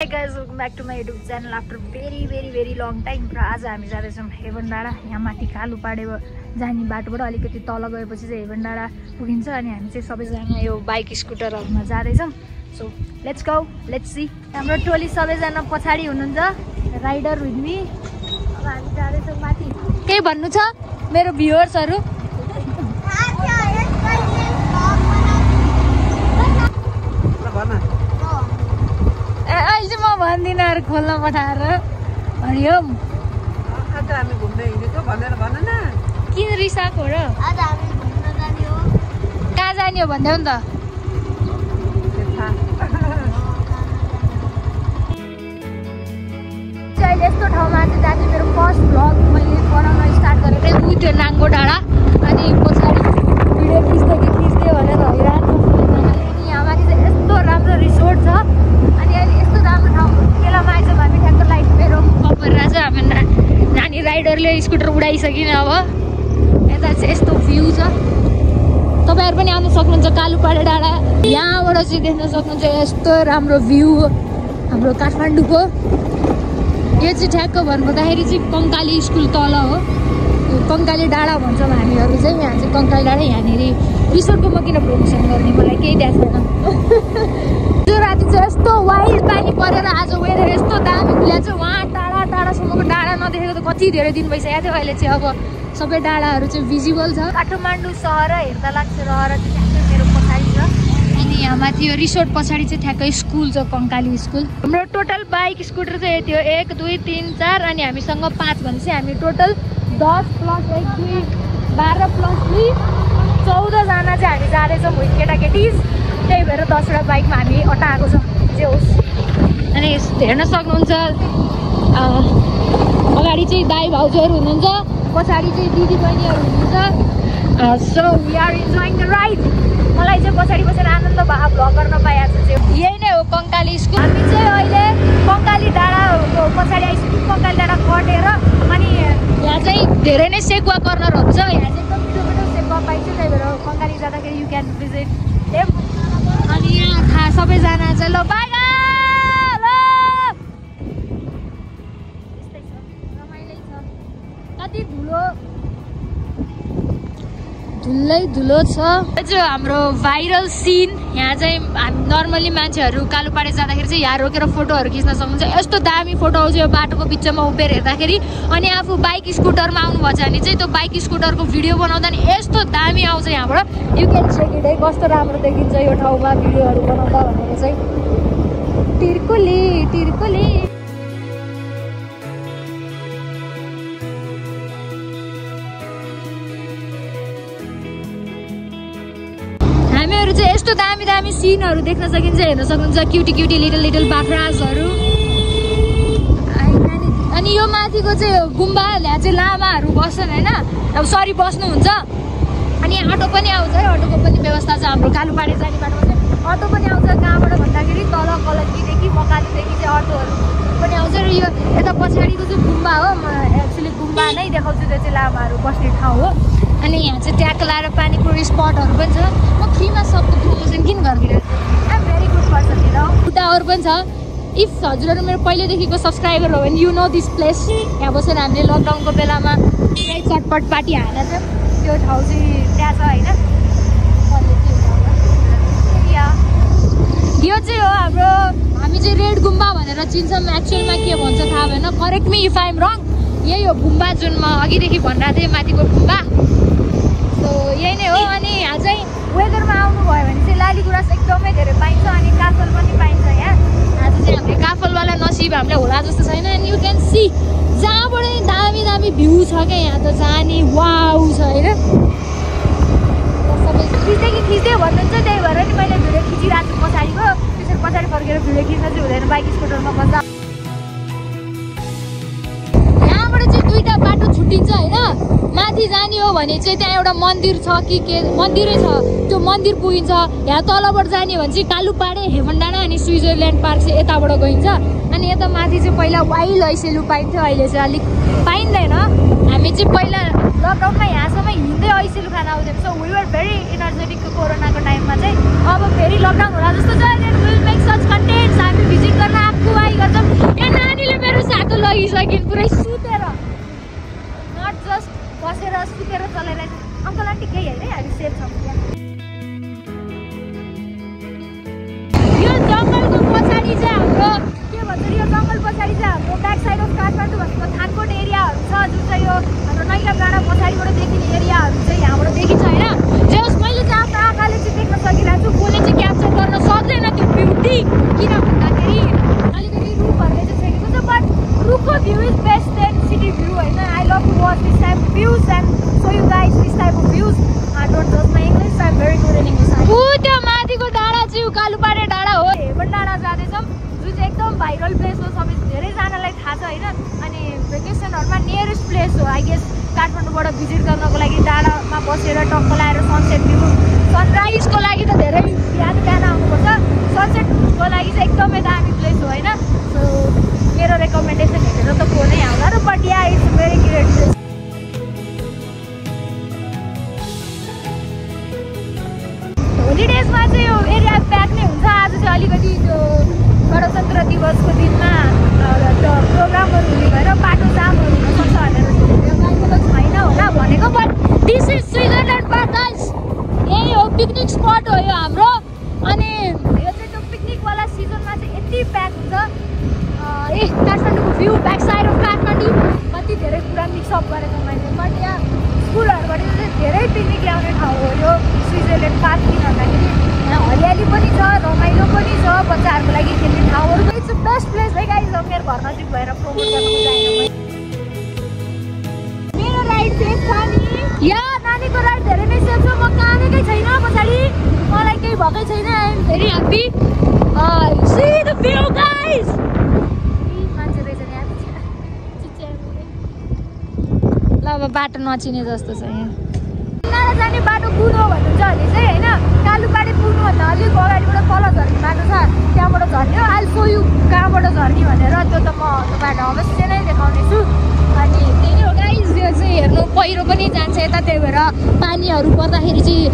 Hey guys, welcome back to my YouTube channel after very long time. र आज हामी जाँदैछौँ हेभन डाँडा। यहाँ माथि कालुपाडे जाने बाटोबाट अलिकति तल गएपछि चाहिँ हेभन डाँडा पुगिन्छ अनि हामी चाहिँ सबैजना यो बाइक स्कुटरहरुमा जाँदैछौँ। So let's go, let's see. हाम्रो टोली सबैजना पछाडी हुनुहुन्छ, राइडर विथ मी। अब हामी जाँदैछौँ माथि। के भन्नु छ मेरो भ्युअर्सहरु? अहिले म भन्दिनँ अरू खोल्न पठाएर। हरिओम आज हामी घुम्न हिँडेको भनेर भन न। किन रिसाको र? आज हामी घुम्न जाने हो। कहाँ जाने हो भन्दै हो नि त। अहिले यस्तो ठाउँमा चाहिँ जहाँ चाहिँ मेरो फर्स्ट भ्लग मैले बनाउन स्टार्ट गरेको थिएँ। उ त्यो नाङ्गो डाँडा अनि पछाडि भिडियो खिच्दै भनेर हैरान छ। यहाँ माथि चाहिँ यस्तो राम्रो रिसोर्ट छ अनि अहिले यस्तो राम्रो ठाउँ केलामा आइसक्यो हामी ठ्याक्क लाइट मेरो कपर रहेछ। हामी नानी राइडरले स्कुटर उडाइसकिन। अब यता चाहिँ यस्तो भ्यू छ। तपाईहरु पनि आउन सक्नुहुन्छ कालुपाडे डाँडा। यहाँबाट चाहिँ देख्न सक्नुहुन्छ यस्तो राम्रो भ्यू हाम्रो काठमाडौँको। यो चाहिँ ठ्याक्क भन्नुपर्दाखेरि चाहिँ कङ्काली स्कुल तल हो। कङ्काली डाँडा भन्छौँ हामीहरू चाहिँ। यहाँ चाहिँ कङ्काली डाँडा। यहाँनिर रिसोर्टको म किन प्रमोसन गर्ने, मलाई केही थाहा छैन। त्यो राति चाहिँ यस्तो वाइल्ड पानी परेर आज वेदर यस्तो दामी खुल्या छ। वहाँ टाढा टाढासम्मको डाँडा नदेखेको त कति धेरै दिन भइसकेको थियो। अहिले चाहिँ अब सबै डाँडाहरू चाहिँ भिजिबल छ। काठमाडौँ सहर हेर्दा लाग्छ रहर चाहिँ ठ्याक्कै मेरो पछाडि छ अनि यहाँ माथि यो रिसोर्ट पछाडि चाहिँ ठ्याक्कै स्कुल छ, कङ्काली स्कुल। हाम्रो टोटल बाइक स्कुटर चाहिँ यति हो, 1 2 3 4 अनि हामीसँग 5 भनेपछि हामी टोटल 10 + 1 2 12 + 3 14 जना चाहिँ हामी जाँदैछौँ विथ केटाकेटिज। त्यही भएर 10वटा बाइकमा हामी अटाएको छ जे होस्। अनि हेर्न सक्नुहुन्छ अगाडि चाहिँ दाइ भाउजूहरू हुनुहुन्छ, पछाडि चाहिँ दिदी बहिनीहरू हुनुहुन्छ। So we are enjoying the ride. मलाई चाहिँ पछाडि बसेर आनन्द भ्लग गर्न पाइहाल्छ चाहिँ यही नै हो कङ्काली स्कुल। हामी चाहिँ अहिले कङ्काली डाँडाको पछाडि आइसक्यौँ। कङ्काली डाँडा कटेर अनि यहाँ चाहिँ धेरै नै सेकुवा कर्नरहरू छ। यहाँ चाहिँ एकदम मिठो सेकुवा पाइन्छ। त्यही भएर कङ्काली जाँदाखेरि यु क्यान भिजिट देम। अनि यहाँ सबैजना चाहिँ ल बाई ल यस्तै छ, रमाइलै छ। कति धुलो छ। यो चाहिँ हाम्रो भाइरल सिन। यहाँ चाहिँ हामी नर्मली मान्छेहरू कालुपाडे जाँदाखेरि चाहिँ यहाँ रोकेर फोटोहरू खिच्न सक्नुहुन्छ। यस्तो दामी फोटो आउँछ यो बाटोको बिचमा उभिएर हेर्दाखेरि। अनि आफू बाइक स्कुटरमा आउनुभएको छ भने चाहिँ त्यो बाइक स्कुटरको भिडियो बनाउँदा नि यस्तो दामी आउँछ। यहाँबाट यु क्यान चेक इट है, कस्तो राम्रो देखिन्छ यो ठाउँमा भिडियोहरू बनाउँदा भनेर चाहिँ। तिर्कुली हामीहरू चाहिँ यस्तो दामी सिनहरू देख्न सकिन्छ। हेर्न सक्नुहुन्छ क्युटी लिटल बाख्राजहरू। अनि यो माथिको चाहिँ गुम्बा, यहाँ चाहिँ लामाहरू बस्छन् होइन, अब सरी बस्नुहुन्छ। अनि अटो पनि आउँछ है, अटोको पनि व्यवस्था छ हाम्रो कालुपाडे जाने बाटोमा चाहिँ। अटो पनि आउँछ कहाँबाट भन्दाखेरि तल कलकीदेखि मकालीदेखि चाहिँ अटोहरू पनि आउँछ। र यो यता पछाडिको चाहिँ गुम्बा हो। म एक्चुअली गुम्बा नै देखाउँछु, त्यो चाहिँ लामाहरू बस्ने ठाउँ हो। अनि यहाँ चाहिँ ट्याक लाएर पानी पुरी स्पटहरू पनि छ। म फ्रीमा सबको प्रमोसन किन गरिदिरहेको छु? I am very good person हेर। खुट्टाहरू पनि छ। इफ हजुरहरू मेरो पहिलेदेखिको सब्सक्राइबर हो भने यु नो दिस प्लेस। यहाँ बसेर हामीले लकडाउनको बेलामा पुरै चटपट पार्टी हालेर चाहिँ त्यो ठाउँ चाहिँ त्यहाँ छ होइन। यो चाहिँ हो हाम्रो, हामी चाहिँ रेड गुम्बा भनेर चिन्छौँ। एक्चुअलमा के भन्छ थाहा भएन, correct me if I am wrong. यही हो गुम्बा जुन म अघिदेखि भनिरहेको थिएँ, माथिको गुम्बा। सो यही नै हो। अनि यहाँ चाहिँ वेदरमा आउनुभयो भने चाहिँ लाली गुराँस एकदमै धेरै पाइन्छ अनि काफल पनि पाइन्छ। यहाँ आज चाहिँ हामीले काफलवाला नसिब हामीलाई होला जस्तो छैन। एन्ड यु क्यान सी जहाँबाट दामी भ्यू छ क्या। यहाँ त जाने वाउ छ होइन। सबै खिच्दै भन्नुहुन्छ, त्यही भएर नि मैले भिडियो खिचिरहेको छु पछाडिको। त्यसरी पछाडि फर्केर भिडियो खिच्न चाहिँ हुँदैन बाइक स्कुटरमा बस्दा। यहाँबाट चाहिँ 2टा बाटो छुट्टिन्छ होइन। माथि जाने हो भने चाहिँ त्यहाँ एउटा मन्दिर छ कि के मन्दिरै छ, त्यो मन्दिर पुगिन्छ। यहाँ तलबाट जाने हो भने चाहिँ कालुपाडे, हेभन डाँडा अनि स्विजरल्यान्ड पार्क चाहिँ यताबाट गइन्छ। अनि यता माथि चाहिँ पहिला वाइल्ड ऐसेलु पाइन्थ्यो, अहिले चाहिँ अलिक पाइँदैन। हामी चाहिँ पहिला लकडाउनमा यहाँसम्म हिँड्दै ऐसेलु खान आउँथ्यौँ। So we were very energetic कोरोनाको टाइममा चाहिँ। अब फेरि लकडाउन होला जस्तो छ। Will make such contents. हामी भिजिट गर्न कुवाई गर्छौँ। यहाँ नानीले मेरो सातो लगिसकिन् पुरै सुतेर, नट जस्ट बसेर सुतेर चलाइरहेछ। अङ्कल आन्टी केही होइन है, हामी सेफ छौँ। यो जङ्गलको पछाडि चाहिँ हाम्रो के भन्छ, यो जङ्गल पछाडि चाहिँ हाम्रो ब्याक साइड अफ काठमाडौँ भनेको थानकोट एरियाहरू छ, जुन चाहिँ यो हाम्रो नैला डाँडा पछाडिबाट देखिने एरियाहरू चाहिँ यहाँबाट देखिन्छ होइन। जे होस्, मैले चाहिँ आफ्नो आँखाले चाहिँ देख्न सकिरहेको छु, फोनले चाहिँ क्याप्चर गर्न सक्दैन त्यो ब्युटी, किन भन्दाखेरि अलिकति रुखहरूले चाहिँ छेकेको छ। बट रुखको view is best than city view होइन। I love to watch this type of views and so you guys this type of views. Don't जज my English, I am very good in English. त्यो माथिको डाँडा चाहिँ कालुपाडे डाँडा हो। हेमन डाँडा जाँदैछौँ, जुन चाहिँ एकदम भाइरल प्लेस हो, सबै धेरैजनालाई थाहा छ होइन। अनि भेकेसनहरूमा नियरेस्ट प्लेस हो आई गेस काठमाडौँबाट भिजिट गर्नको लागि। डाँडामा बसेर टक्क लगाएर सनसेट भ्यू, सनराइजको लागि त धेरै बिहान बिहान आउनुपर्छ, सनसेटको लागि चाहिँ एकदमै दामी प्लेस हो होइन। सो मेरो रेकमेन्डेसन हेरेर त फोनै आउँला र, but yeah it's very great place. होलिडेजमा चाहिँ यो एरिया प्याक नै हुन्छ। आज चाहिँ अलिकति त्यो गणतन्त्र दिवसको दिनमा प्रोग्रामहरू हुने भएर बाटो जामहरू हुनसक्छ भनेर त छैन होला भनेको। But this is Switzerland park guys, यही हो पिकनिक स्पट हो यो हाम्रो। अनि यो चाहिँ त्यो पिकनिकवाला सिजनमा चाहिँ यति प्याक हुन्छ। काठमाडौँको view, back side of Kathmandu, कति धेरै कुरा मिक्सअप गरेको मैले। बट यहाँ स्कुलहरूबाट चाहिँ धेरै पिकनिक ल्याउने ठाउँ हो यो स्विजरल्यान्ड पार्क, किन भन्दाखेरि यहाँ हरियाली पनि छ, रमाइलो पनि छ, बच्चाहरूको लागि खेल्ने ठाउँहरू। इट्स बेस्ट प्लेस है गाइज। मेरो घर नजिक भएर प्रमोट गर्नु चाहिन्छ। मेरो राइड सेफ छ नि, या नानीको राइड धेरै नै सेफ छ। म कामेकै छैन पछाडि, मलाई केही भएकै छैन। I am very happy. See the view guys. मान्छे रहेछ यहाँ, ल अब बाटो नचिने जस्तो छ यहाँ। डाँडा जाने बाटो कुन हो भन्नुहुन्छ भने चाहिँ होइन, कालुपाडे पुग्नुभन्दा अलिक अगाडिबाट तल झर्ने बाटो छ, त्यहाँबाट झर्ने हो। आई सो यु कहाँबाट झर्ने भनेर, त्यो त म बाटो अवश्य नै देखाउने छु। अनि त्यही हो गाइज, यो चाहिँ हेर्नु पहिरो पनि जान्छ यता, त्यही भएर पानीहरू पर्दाखेरि चाहिँ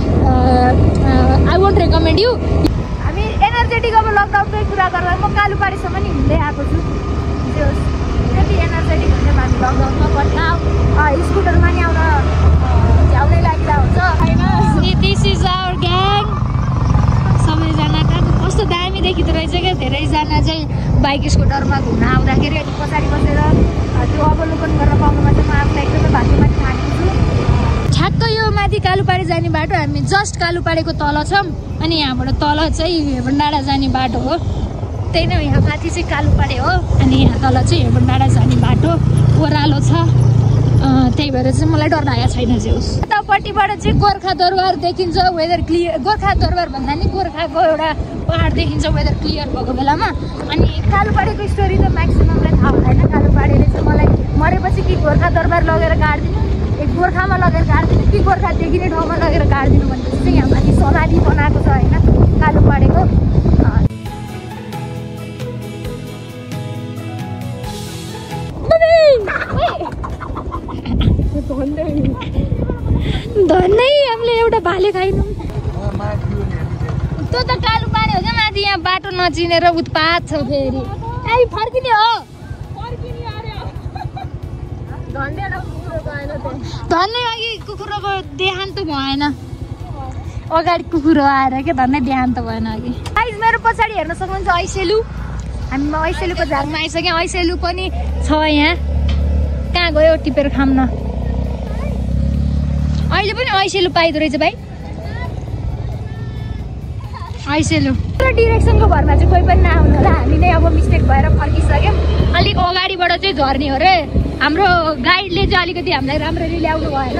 आई वोन्ट रेकमेन्ड यु। हामी एनर्जेटिक अब लकडाउनकै कुरा गर्दा म कालुपाडेसम्म नि हिँड्दै आएको छु। त्यति एनर्जेटिक हुने हामी लकडाउनमा, बट नाउ स्कुटरमा नि आउन झ्याउनै लागिरहेको हुन्छ होइन। दिस इज आवर ग्याङ, सबैजना कस्तो दामी देखिँदो रहेछ क्या। धेरैजना चाहिँ बाइक स्कुटरमा घुम्न आउँदाखेरि अनि पछाडि बसेर त्यो अवलोकन गरेर पाउनुमा चाहिँ म आफूलाई एकदमै भाग्यमानी ठानेको छु। ठ्याक्क यो माथि कालुपाडे जाने बाटो, हामी जस्ट कालुपाडेको तल छौँ। अनि यहाँबाट तल चाहिँ हेमन डाँडा जाने बाटो हो, त्यही नै हो। यहाँ माथि चाहिँ कालुपाडे हो, अनि यहाँ तल चाहिँ हेमन डाँडा जाने बाटो ओह्रालो छ। त्यही भएर चाहिँ मलाई डर लागेको छैन। जे होस्, यतापट्टिबाट चाहिँ गोर्खा दरबार देखिन्छ, वेदर क्लियर। गोर्खा दरबार भन्दा नि गोर्खाको एउटा पहाड देखिन्छ वेदर क्लियर भएको बेलामा। अनि कालुपाडेको स्टोरी त म्याक्सिममलाई थाहा हुँदैन। कालुपाडेले चाहिँ मलाई मरेपछि कि गोर्खा दरबार लगेर गाडिदिनु, गोर्खामा लगेर गाडिदिनु, कि गोर्खा देखिने ठाउँमा लगेर गाडिदिनु भनेपछि चाहिँ यहाँ माथि समाधि बनाएको छ होइन कालुपाडेको। धन्नै हामीले एउटा भाले खाइनौँ। त्यो त कालुपाडे हो क्या माथि, यहाँ बाटो नचिनेर उत्पात छ फेरि। आई फर्किने हो, धन्नै अघि कुकुरको देहान्त भएन, अगाडि कुकुर आएर क्या, धन्नै देहान्त भएन अघि। गाइज मेरो पछाडि हेर्न सक्नुहुन्छ ऐसेलु, हामी ऐसेलुको झाङमा आइसक्यौँ। ऐसेलु पनि छ यहाँ, कहाँ गयो टिपेर खाम्न। अहिले पनि ऐसेलु पाइदो रहेछ भाइ, ऐसेलु। डिरेक्सनको भरमा चाहिँ कोही पनि नआउनु होला, हामी नै अब मिस्टेक भएर फर्किसक्यौँ। अलिक अगाडिबाट चाहिँ झर्ने हो रे, हाम्रो गाइडले चाहिँ अलिकति हामीलाई राम्ररी ल्याउनु भएन।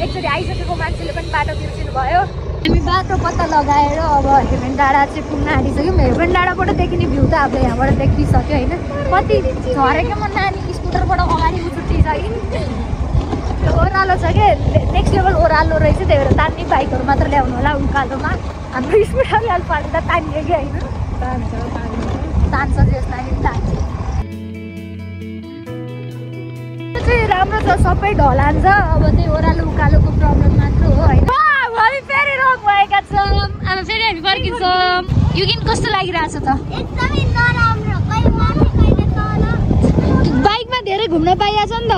एकचोटि आइसकेको मान्छेले पनि बाटो बिर्सिनु भयो। हामी बाटो पत्ता लगाएर अब हेमन डाँडा चाहिँ पुग्न आँटिसक्यौँ। हेमन डाँडाबाट देखिने भ्यू त हामीले यहाँबाट देखिसक्यो होइन। कति झरेको म नानी स्कुटरबाट अगाडि उठिसक्यो। ओह्रालो छ क्या, नेक्स्ट लेभल ओह्रालो रहेछ, त्यही भएर तान्ने बाइकहरू मात्र ल्याउनु होला उकालोमा। हाम्रो स्कुटरले अलिक पानी त तानियो कि होइन, तान्छ जस लागि तान्छ। त्यो चाहिँ राम्रो छ, सबै ढलान छ। अब त्यही ओह्रालो उकालोको प्रब्लम मात्र हो होइन। हामी फेरि रक भएका छौँ, अब फेरि हामी फर्किन्छौँ। यो गीत कस्तो लागिरहेछ त? एकदमै नराम्रो। बाइकमा धेरै घुम्न पाइएको छ नि त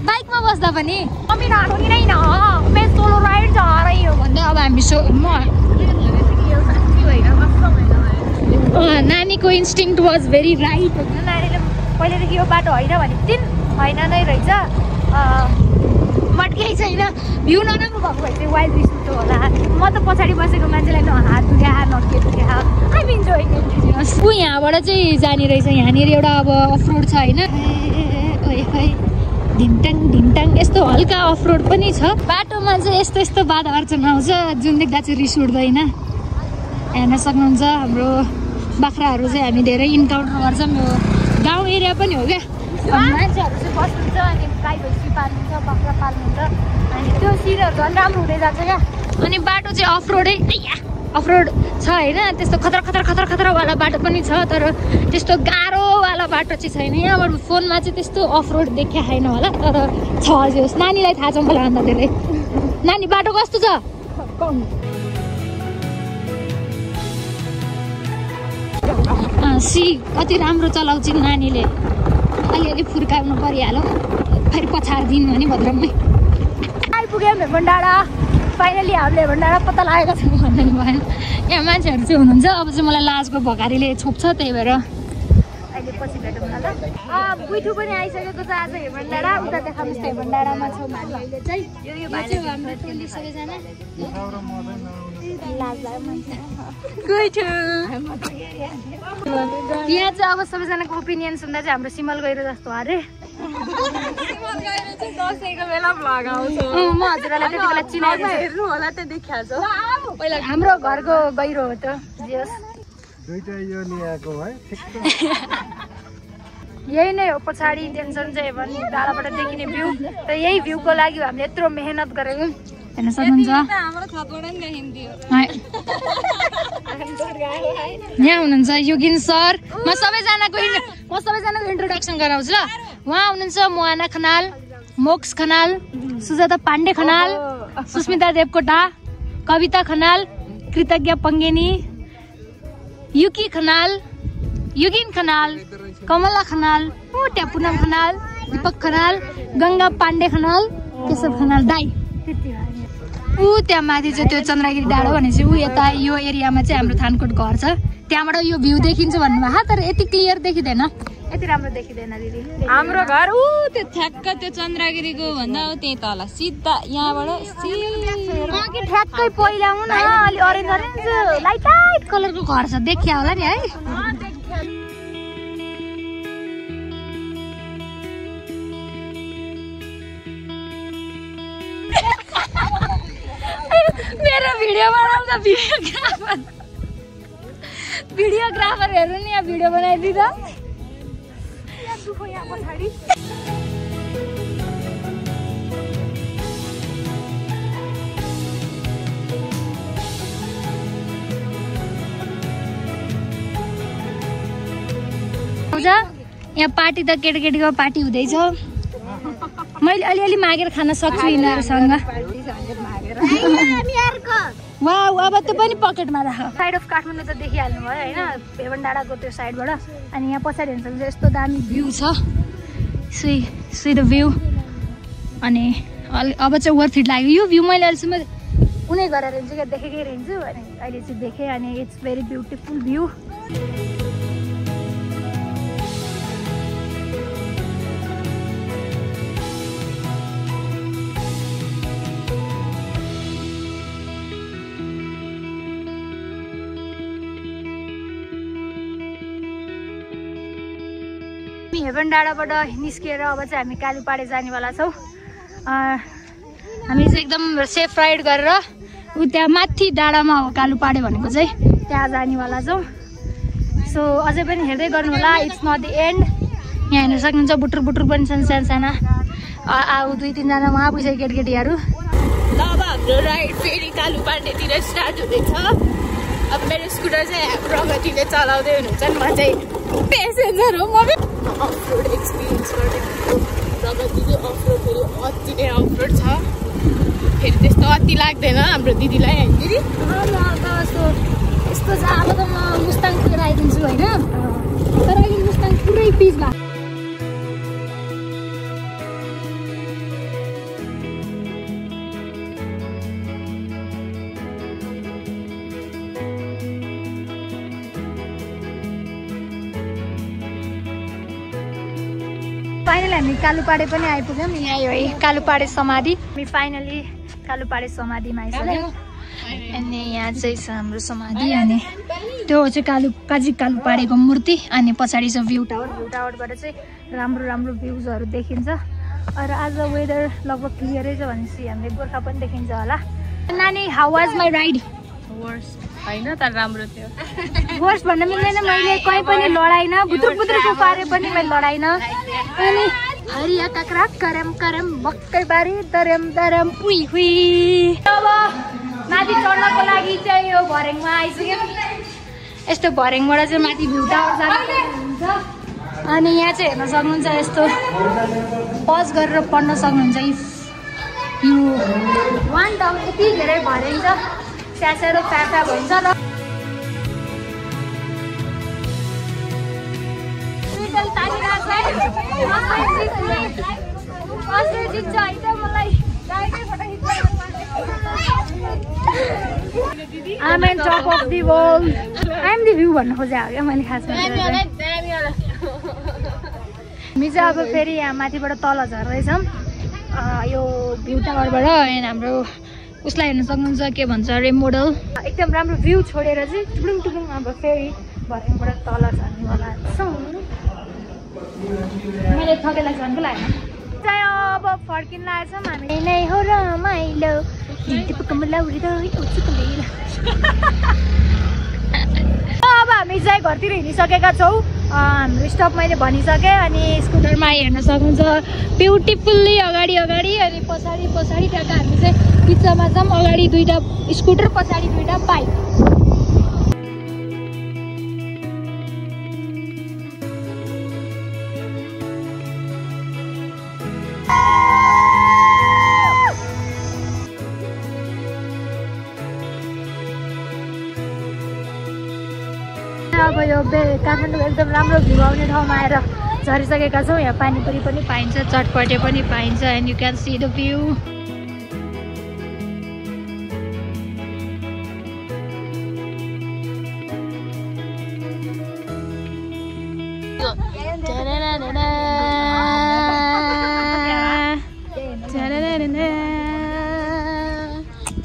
बाइकमा बस्दा पनि मैं सोलो राइड जा रही हो भन्दै अब हामी नानीको इन्स्टिङ्क्ट वाज भेरी राइट होइन नानीले पहिलेदेखि यो बाटो होइन भने दिन होइन नै रहेछ बट केही छैन भ्यू नराम्रो भएको भए चाहिँ वाइल्ड रिस उठ्यो होला म त पछाडि बसेको मान्छेलाई न हात दुख्या न के दुख्या आइम इन्जोइङ ऊ यहाँबाट चाहिँ जाने रहेछ यहाँनिर एउटा अब अफरोड छ होइन ढिमटाङ ढिमटाङ यस्तो हल्का अफरोड पनि छ बाटोमा चाहिँ यस्तो यस्तो बाधा अर्चना आउँछ जुन देख्दा चाहिँ रिस उठ्दैन हेर्न सक्नुहुन्छ हाम्रो बाख्राहरू चाहिँ हामी धेरै इन्काउन्टर गर्छौँ यो गाउँ एरिया पनि हो क्या मान्छेहरू चाहिँ बस्नुहुन्छ अनि गाई भैँसी पाल्नुहुन्छ बाख्रा पाल्नुहुन्छ अनि त्यो सिरहरू झन् राम्रो हुँदै जान्छ क्या अनि बाटो चाहिँ अफरोडै अफरोड छ होइन त्यस्तो खतरा खतरा खतरा खतरावाला बाटो पनि छ तर त्यस्तो गाह्रोवाला बाटो चाहिँ छैन यहाँबाट फोनमा चाहिँ त्यस्तो अफरोड देखिया छैन होला तर छ अझै नानीलाई थाहा छ मलाई अन्त धेरै नानी बाटो कस्तो छ सी कति राम्रो चलाउँछिन् नानीले अलिअलि फुर्काउनु परिहाल्यो फेरि पछाडिदिनु भने भद्रमै आइपुग्यौँ हेमन डाँडा फाइनली हामीले हेमन डाँडा पत्ता लागेको छौँ भन्नु भएन यहाँ मान्छेहरू चाहिँ हुनुहुन्छ अब चाहिँ मलाई लाजको भकारीले छोप्छ त्यही भएर अहिले पछि भेटौँ न ल बुइठु पनि आइसकेको छ आज हेमन डाँडा उता देखाउनुहोस् त हेमन डाँडामा छौँ हामी अहिले चाहिँ यो भाइ हाम्रो टोली सबैजना यहाँ चाहिँ अब सबैजनाको ओपिनियन सुन्दा चाहिँ हाम्रो सिमल गहिरो जस्तो अरे म हजुरलाई त्यति बेला चिनाएको हेर्नु होला त्यो देखिहाल्छ पहिला हाम्रो घरको गहिरो हो त यही नै हो पछाडि टेन्सन चाहिँ भने डाँडाबाट देखिने भ्यू र यही भ्यूको लागि हामीले यत्रो मेहनत गरेको हेर्न सक्नुहुन्छ यहाँ हुनुहुन्छ योगिन सर म सबैजनाको इन्ट्रोडक्सन गराउँछु ल उहाँ हुनुहुन्छ मोहना खनाल मोक्स खनाल सुजाता पाण्डे खनाल सुस्मिता देवकोटा कविता खनाल कृतज्ञ पङ्गेनी युकी खनाल युगिन खनाल कमला खनाल पूनम खनाल दीपक खनाल गङ्गा पाण्डे खनाल केशव खनाल दाई ऊ त्यहाँ माथि चाहिँ त्यो चन्द्रगिरी डाँडो भनेपछि ऊ यता यो एरियामा चाहिँ हाम्रो थानकोट घर छ त्यहाँबाट यो भ्यू देखिन्छ भन्नुभयो तर यति क्लियर देखिँदैन यति राम्रो देखिँदैन दिदी हाम्रो घर ऊ त्यो ठ्याक्क त्यो चन्द्रगिरीको भन्दा त्यही तल सिधा यहाँबाट अघि ठ्याक्कै पहिला हुन अलि अरेन्ज अरेन्ज लाइट लाइट कलरको घर छ देखिया होला नि है मेरो भिडियो बनाउँदा भिडियोग्राफर हेर्नु नि यहाँ भिडियो बनाइदिँदा यहाँ पार्टी त केटाकेटीको पार्टी हुँदैछ मैले अलिअलि मागेर खान सक्छु यिनीहरूसँग वाउ अब त्यो पनि पकेटमा राख साइड अफ काठमाडौँ त देखिहाल्नु भयो होइन हेमन डाँडाको त्यो साइडबाट अनि यहाँ पछाडि हेर्नु सक्नुहुन्छ यस्तो दामी भ्यू छ सी द भ्यू अनि अब चाहिँ वर्थ इट लाग्यो यो भ्यू मैले अहिलेसम्म कुनै गरेर हिँड्छु क्या देखेकै रहन्छु अनि अहिले चाहिँ देखेँ अनि इट्स भेरी ब्युटिफुल भ्यू हेमन डाँडाबाट निस्किएर अब चाहिँ हामी कालुपाडे जानेवाला छौँ हामी चाहिँ एकदम सेफ राइड गरेर ऊ त्यहाँ माथि डाँडामा हो कालुपाडे भनेको चाहिँ त्यहाँ जानेवाला छौँ सो अझै पनि हेर्दै गर्नु होला इट्स नट द एन्ड यहाँ हेर्न सक्नुहुन्छ बुटुर बुटुर पनि छन् सानसाना दुई तिनजना उहाँ पुगिसक्यो केटकेटीहरू ल अब हाम्रो राइड फेरि कालुपाडेतिर स्टार्ट हुँदैछ अब मेरो स्कुटर चाहिँ प्रगतिले चलाउँदै हुनुहुन्छ नि म चाहिँ पेसेन्जर हो म अफरोड एक्सपिरियन्स गरेको प्रगतिले अफरोड फेरि अति नै अफरोड छ फेरि त्यस्तो अति लाग्दैन हाम्रो दिदीलाई होइन दिदी यस्तो छ अब त म मुस्ताङ पुगेर आइदिन्छु होइन तर अहिले मुस्ताङ पुरै पिच भएको फाइनली हामी कालुपाडे पनि आइपुग्यौँ यहाँ यो है कालुपाडे समाधि हामी फाइनली कालुपाडे समाधिमा आइसक्यौँ अनि यहाँ चाहिँ छ हाम्रो समाधि अनि त्यो चाहिँ काजी कालुपाडेको मूर्ति अनि पछाडि छ भ्यू टावरबाट चाहिँ राम्रो राम्रो भ्यूजहरू देखिन्छ र आज वेदर लगभग क्लियरै छ भनेपछि हामीले गोर्खा पनि देखिन्छ होला नानी हाउ वाज माई राइड होइन तर राम्रो थियो वर्स्ट भन्न मिल्दैन मैले कहीँ पनि लडाइनँ बुद्रुको पारे पनि मैले लडाइनँ अनि हरिया काक्रा करम करम बक्कै बारी दरम दरम पुई हुई अब माथि चढ्नको लागि चाहिँ यो भरेङमा आइसक्यौँ यस्तो भरेङबाट चाहिँ माथि भ्यू टावर जानुहुन्छ अनि यहाँ चाहिँ हेर्न सक्नुहुन्छ यस्तो पज गरेर पढ्न सक्नुहुन्छ यो वान टावर यति धेरै भरेङ छ स्यासेरो फ्याफा भन्छ र I'm on top of the wall. I'm the view भन्नु खोजेको क्या मैले खासमा हामी चाहिँ अब फेरि यहाँ माथिबाट तल झर्दैछौँ यो भ्यू टावरबाट अनि हाम्रो उसलाई हेर्न सक्नुहुन्छ के भन्छ रे मोडल एकदम राम्रो भ्यू छोडेर चाहिँ टुडुङ टुडुङ अब फेरि भरेङबाट तल झर्नेवाला छौँ मैले ठगेलाई झन्को लाग्यो चाहिँ अब फर्किन लागेछौँ हामी नै हो रमाइलो अब हामी चाहिँ घरतिर हिँडिसकेका छौँ हाम्रो स्टप मैले भनिसकेँ अनि स्कुटरमा हेर्न सक्नुहुन्छ ब्युटिफुल्ली अगाडि अगाडि अनि पछाडि पछाडि त्यहाँका हामी चाहिँ बिचमा छौँ अगाडि दुईवटा स्कुटर पछाडि दुईवटा बाइक अब यो काठमाडौँ एकदम राम्रो भ्यू आउने ठाउँमा आएर झरिसकेका छौँ यहाँ पानीपुरी पनि पाइन्छ चटपटे पनि पाइन्छ and you can C the view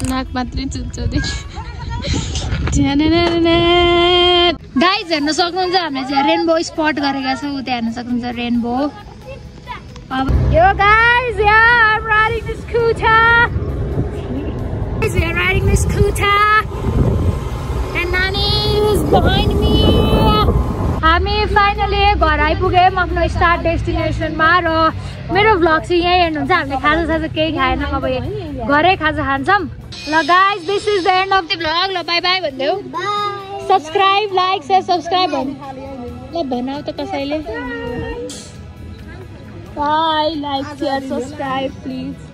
नाक मात्रै चुच्छ गाइज हेर्न सक्नुहुन्छ हामीले चाहिँ रेनबो स्पट गरेका छौँ त्यहाँ हेर्न सक्नुहुन्छ रेनबो अब यो guys I'm riding the scooter guys we are riding the scooter and Nani is behind me हामी फाइनली घर आइपुग्यौँ आफ्नो स्टार्ट डेस्टिनेसनमा र मेरो भ्लग चाहिँ यहीँ हेर्नुहुन्छ हामीले खाजा केही खाएनौँ अब घरै खाजा खान्छौँ ल guys this is the end of the vlog ल बाई बाई भन्देऊ सब्सक्राइब लाइक सेयर सब्सक्राइब ल भनाऊ त कसैले bye like share subscribe please